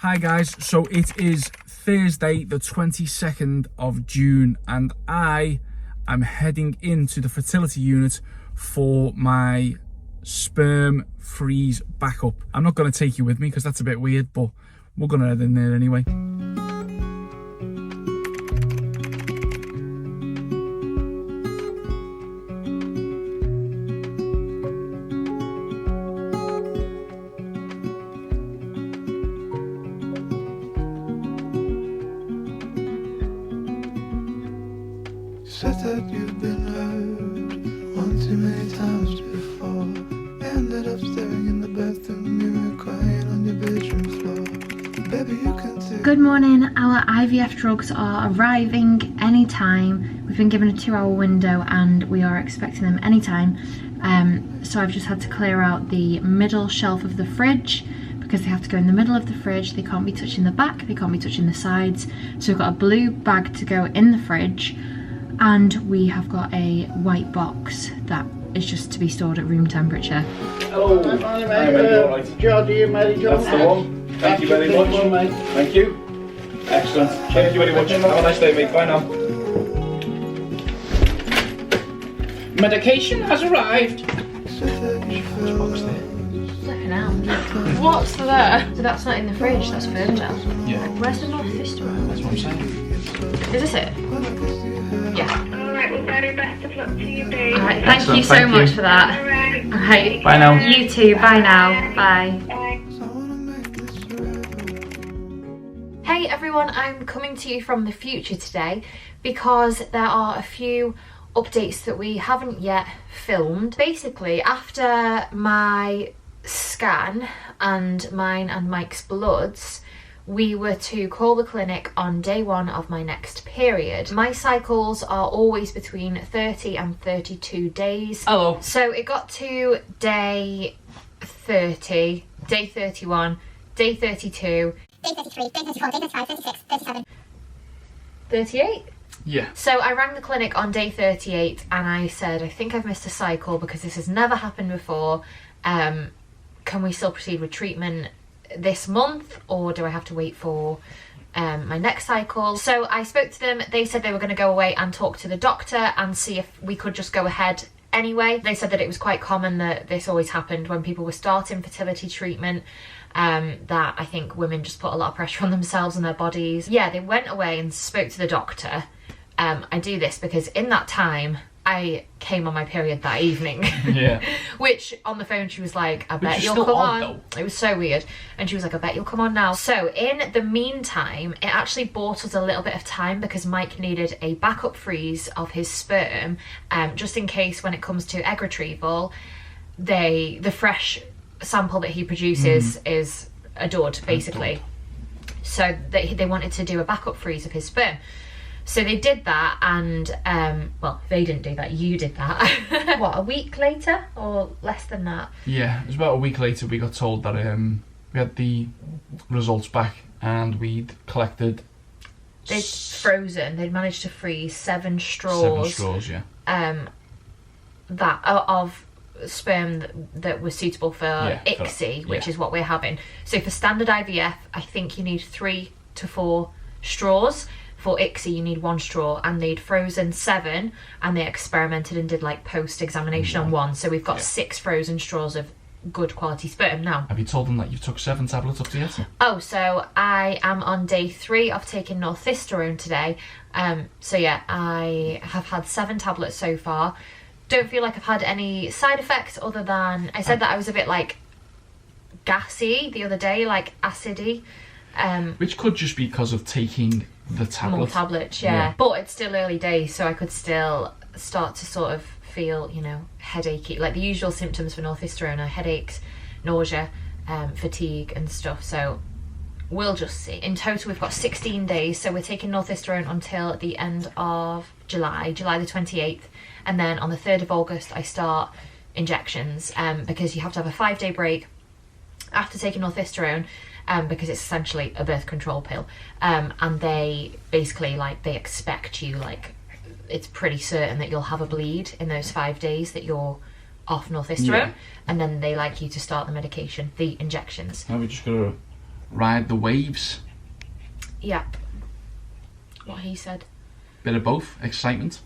Hi guys, so it is Thursday the 22nd of June and I am heading into the fertility unit for my sperm freeze backup. I'm not going to take you with me because that's a bit weird, but we're going to head in there anyway. Said that you've been hurt one too many times before. Ended up staring in the bathroom mirror, crying on your bedroom floor. Baby, you can take. Good morning. Our IVF drugs are arriving anytime. We've been given a 2-hour window and we are expecting them anytime. So I've just had to clear out the middle shelf of the fridge because they have to go in the middle of the fridge. They can't be touching the back, they can't be touching the sides. So we've got a blue bag to go in the fridge. And we have got a white box that is just to be stored at room temperature. Hello. Hi, mate. George, are you married, John? That's the one. Thank you very much. Mate. Thank you. Excellent. Thank you very much. Have a nice day, mate. Bye now. Medication has arrived. Flipping out. What's there? So that's not in the fridge, that's Fertile. Yeah. Where's the Norethisterone? That's what I'm saying. Is this it? Yeah. Alright, well, very best of luck to you, babe. Alright, thank you so Thank much you. for that. Alright. Alright. Bye now. You too, bye now. Bye. Bye. Hey everyone, I'm coming to you from the future today because there are a few updates that we haven't yet filmed. Basically, after my scan and mine and Mike's bloods, we were to call the clinic on day 1 of my next period. My cycles are always between 30 and 32 days. Hello. So it got to day 30, day 31, day 32, Day 33, day 34, day 35, 36, 37. 38? Yeah. So I rang the clinic on day 38 and I said, I think I've missed a cycle because this has never happened before. Can we still proceed with treatment this month or do I have to wait for my next cycle? So I spoke to them. They said they were going to go away and talk to the doctor and see if we could just go ahead anyway. They said that it was quite common that this always happened when people were starting fertility treatment. That I think women just put a lot of pressure on themselves and their bodies. Yeah, they went away and spoke to the doctor. I do this because in that time I came on my period that evening. Yeah. Which on the phone she was like, I bet is you'll still come odd, on. It was so weird. And she was like, I bet you'll come on now. So in the meantime, it actually bought us a little bit of time because Mike needed a backup freeze of his sperm, just in case when it comes to egg retrieval, the fresh sample that he produces is a dud, basically. So they wanted to do a backup freeze of his sperm. So they did that and, well, they didn't do that, you did that. What, a week later or less than that? Yeah, it was about a week later we got told that we had the results back and we'd collected... They'd frozen, they'd managed to freeze 7 straws. 7 straws, yeah. Of sperm that was suitable for ICSI, which is what we're having. So for standard IVF, I think you need 3 to 4 straws. For ICSI, you need 1 straw, and they'd frozen 7, and they experimented and did like post-examination on 1. So we've got 6 frozen straws of good quality sperm now. Have you told them that you've took 7 tablets up to yet? Oh, so I am on day 3 of taking Norethisterone today. So yeah, I have had 7 tablets so far. Don't feel like I've had any side effects other than I said that I was a bit like gassy the other day, like acidy. Which could just be because of taking the tablet. More tablets, yeah. But it's still early days, so I could still start to sort of feel, you know, headachy. Like the usual symptoms for Norethisterone are headaches, nausea, fatigue and stuff. So we'll just see. In total, we've got 16 days, so we're taking Norethisterone until the end of July the 28th. And then on the 3rd of August, I start injections because you have to have a 5-day break after taking Norethisterone. Because it's essentially a birth control pill, and they basically they expect you, like it's pretty certain that you'll have a bleed in those 5 days that you're off Norethisterone, and then they like you to start the medication, the injections. Now we just gotta ride the waves. Yep. What he said. Bit of both. Excitement.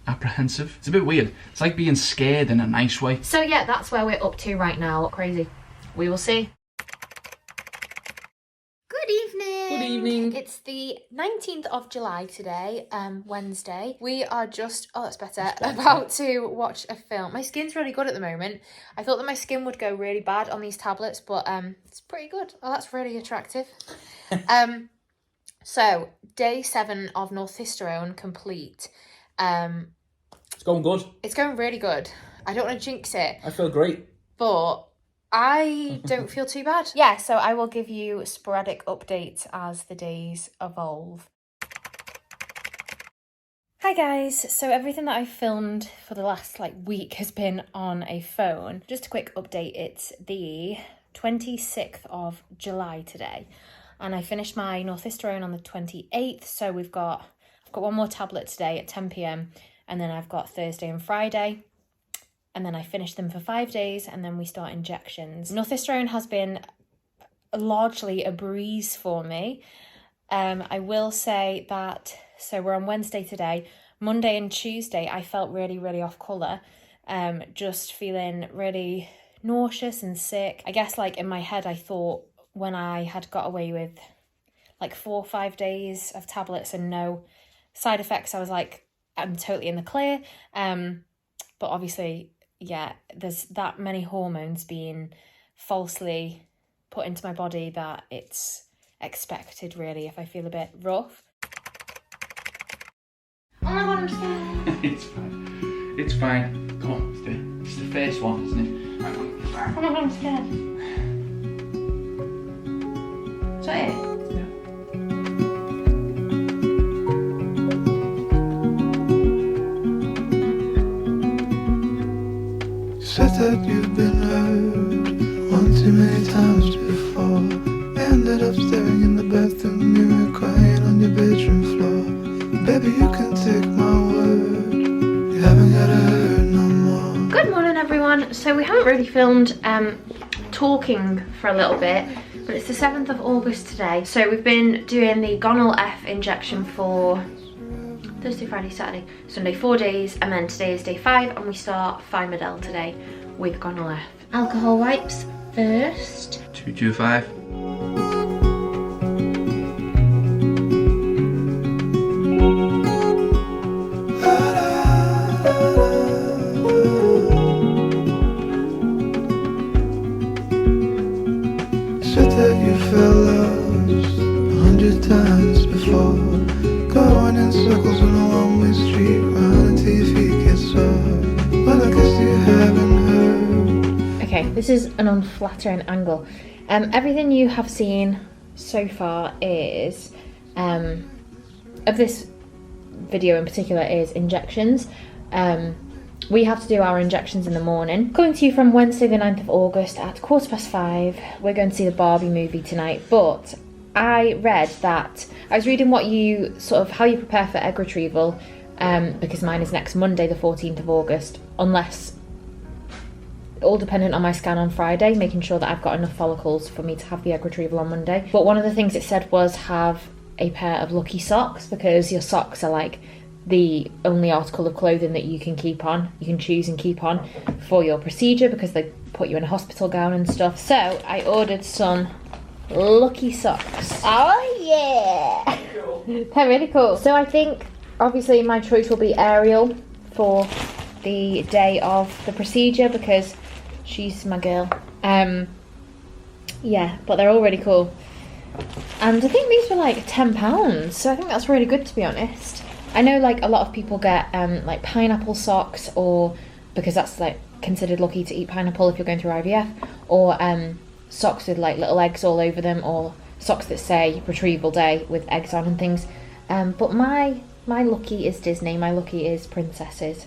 Apprehensive. It's a bit weird. It's like being scared in a nice way. So yeah, that's where we're up to right now. Crazy. We will see. Good evening. Good evening. It's the 19th of July today, Wednesday. We are just, oh that's better, about to watch a film. My skin's really good at the moment. I thought that my skin would go really bad on these tablets, but it's pretty good. Oh, that's really attractive. So, day 7 of Norethisterone complete. It's going good. It's going really good. I don't want to jinx it, I feel great. but I don't feel too bad. Yeah, so I will give you sporadic updates as the days evolve. Hi guys, so everything that I've filmed for the last week has been on a phone. Just a quick update, it's the 26th of July today. And I finished my Norethisterone on the 28th, so I've got one more tablet today at 10 p.m. and then I've got Thursday and Friday. And then I finish them for 5 days and then we start injections. Norethisterone has been largely a breeze for me. I will say that, so we're on Wednesday today, Monday and Tuesday I felt really, really off colour. Just feeling really nauseous and sick. I guess in my head I thought when I had got away with 4 or 5 days of tablets and no side effects, I was like, I'm totally in the clear. But obviously, yeah, there's that many hormones being falsely put into my body that it's expected really if I feel a bit rough. Oh my god, I'm scared. It's fine. It's fine. Come on, it's the first one, isn't it? Right, Oh my god, I'm scared. Is that it? Said that you've been hurt one too many times before. Ended up staring in the bathroom mirror, crying on your bedroom floor. Baby, you can take my word, you haven't gotta hurt no more. Good morning everyone. So we haven't really filmed talking for a little bit, but it's the 7th of August today. So we've been doing the Gonal F injection for Thursday, Friday, Saturday, Sunday, 4 days, and then today is day 5 and we start Fimedel today with Gonal F. Alcohol wipes first. 225. Said that you felt lost 100 times before. Going in circles on a one-way street, running till your feet get sore. Well, I guess you haven't heard. Okay, this is an unflattering angle. Everything you have seen so far is, of this video in particular, is injections. We have to do our injections in the morning. Coming to you from Wednesday the 9th of August at 5:15. We're going to see the Barbie movie tonight, but I read that, I was reading what you, how you prepare for egg retrieval, because mine is next Monday the 14th of August, unless, all dependent on my scan on Friday, making sure that I've got enough follicles for me to have the egg retrieval on Monday. But one of the things it said was have a pair of lucky socks, because your socks are the only article of clothing that you can keep on, you can choose and keep on for your procedure, because they put you in a hospital gown and stuff. So I ordered some lucky socks. Oh yeah! They're really cool. So I think obviously my choice will be Ariel for the day of the procedure because she's my girl. Yeah, but they're all really cool. And I think these were £10, so I think that's really good, to be honest. I know a lot of people get pineapple socks, or because that's considered lucky to eat pineapple if you're going through IVF, or socks with little eggs all over them, or socks that say retrieval day with eggs on and things. But my lucky is Disney, my lucky is princesses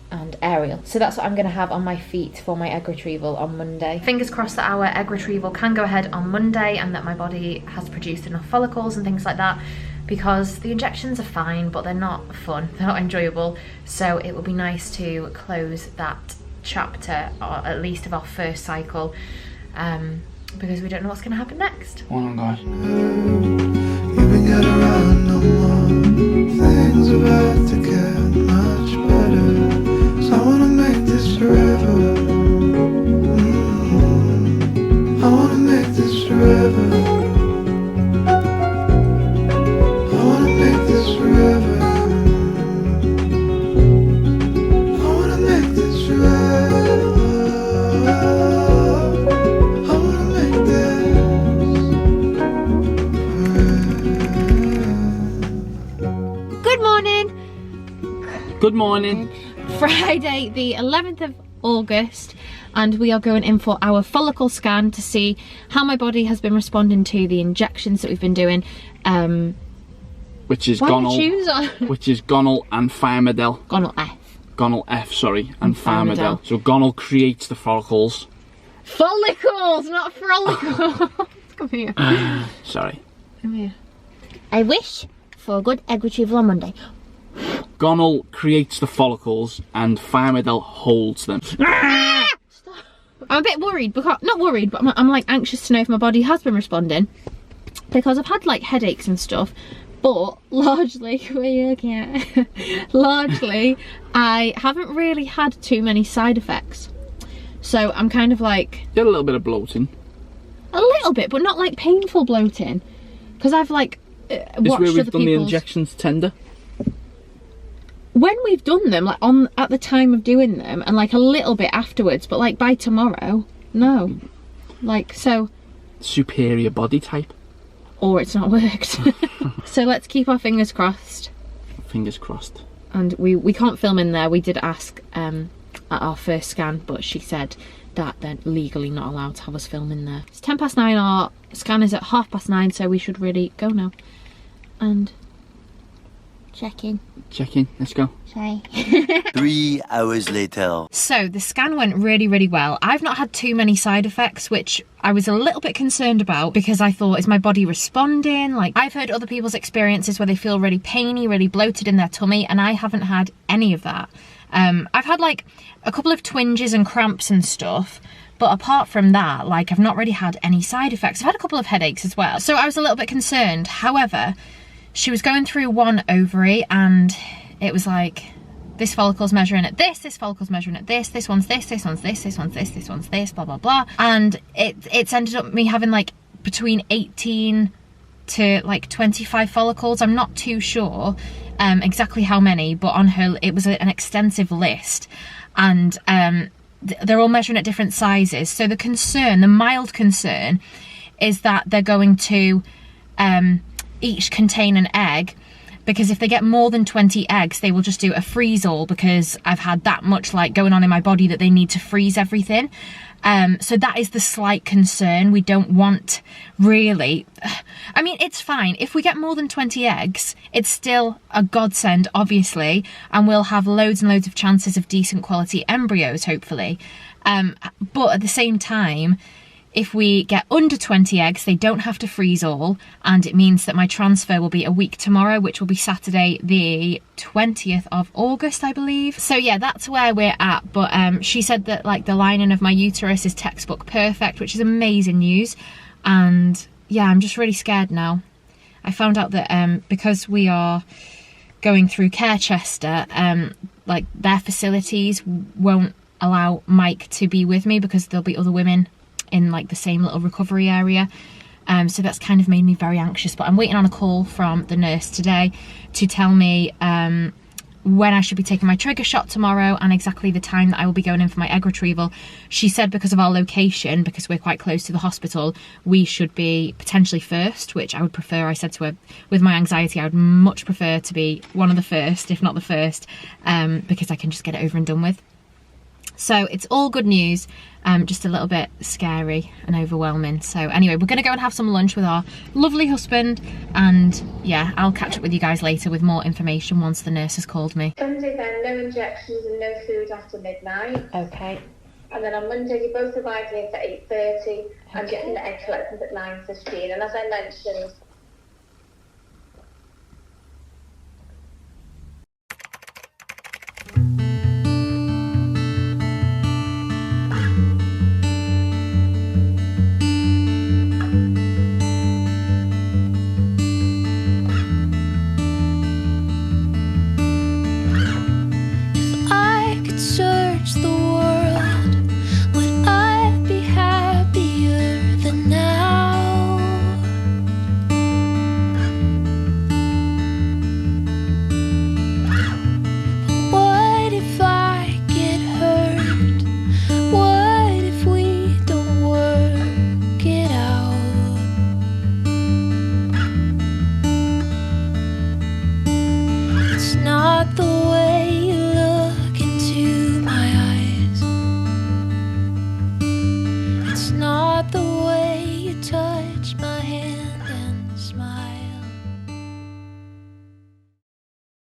and Ariel. So that's what I'm going to have on my feet for my egg retrieval on Monday. Fingers crossed that our egg retrieval can go ahead on Monday and that my body has produced enough follicles and things like that, because the injections are fine but they're not fun, they're not enjoyable. So it would be nice to close that chapter, or at least of our first cycle, because we don't know what's going to happen next. Oh my God. You can get around no more. Things are about to get much better. So I wanna make this forever. I wanna make this forever. I wanna make this forever. I wanna make this forever. I wanna make this forever. Good morning! Good morning. Friday the 11th of August, and we are going in for our follicle scan to see how my body has been responding to the injections that we've been doing. Which is Why Gonal. the shoes on? Which is Gonal and Thiamidel. Gonal F. Gonal F, sorry, and Thiamidel. Thiamidel. So Gonal creates the follicles. Follicles, not follicles. Come here. Sorry. Come here. I wish for a good egg retrieval on Monday. Gonal creates the follicles and Thiamidel holds them. I'm a bit worried, because not worried, but I'm like anxious to know if my body has been responding, because I've had like headaches and stuff, but largely largely I haven't really had too many side effects. So I'm kind of like, Get a little bit of bloating. a little bit, but not like painful bloating, because I've like Is watched where we've other done the people's. injections tender. When we've done them, like at the time of doing them, and like a little bit afterwards, but like by tomorrow, no. Like, so, Superior body type. or it's not worked. So let's keep our fingers crossed. Fingers crossed. And we can't film in there. We did ask at our first scan, but she said that they're legally not allowed to have us film in there. It's 9:10, our scan is at 9:30, so we should really go now. And check in. Check in, let's go. Sorry. 3 hours later. So the scan went really, really well. I've not had too many side effects, which I was a little bit concerned about, because I thought, is my body responding? Like, I've heard other people's experiences where they feel really painy, really bloated in their tummy, and I haven't had any of that. I've had like a couple of twinges and cramps and stuff, but apart from that, like, I've not really had any side effects. I've had a couple of headaches as well, so I was a little bit concerned. However, she was going through one ovary and it was like, this follicle's measuring at this follicle's measuring at this one's this one's this one's this, blah, blah, blah. And it's ended up me having like between 18 to like 25 follicles. I'm not too sure exactly how many, but on her, it was an extensive list. And they're all measuring at different sizes. So the concern, the mild concern, is that they're going to each contain an egg, because if they get more than 20 eggs, they will just do a freeze all, because I've had that much like going on in my body that they need to freeze everything. So that is the slight concern. We don't want, really, I mean, it's fine if we get more than 20 eggs, it's still a godsend, obviously, and we'll have loads and loads of chances of decent quality embryos, hopefully. But at the same time, if we get under 20 eggs, they don't have to freeze all, and it means that my transfer will be a week tomorrow, which will be Saturday the 20th of August, I believe. So yeah, that's where we're at. But she said that like the lining of my uterus is textbook perfect, which is amazing news. And yeah, I'm just really scared now. I found out that because we are going through Carechester, like their facilities won't allow Mike to be with me, because there'll be other women in like the same little recovery area. So that's kind of made me very anxious, but I'm waiting on a call from the nurse today to tell me when I should be taking my trigger shot tomorrow, and exactly the time that I will be going in for my egg retrieval. She said because of our location, because we're quite close to the hospital, we should be potentially first, which I would prefer. I said to her, with my anxiety, I would much prefer to be one of the first, if not the first, because I can just get it over and done with. So it's all good news, just a little bit scary and overwhelming. So anyway, we're going to go and have some lunch with our lovely husband, and yeah, I'll catch up with you guys later with more information once the nurse has called me. Sunday then, no injections and no food after midnight. Okay. And then on Monday, you both arriving in for 8:30. I'm getting the egg collected at 9:15. And as I mentioned,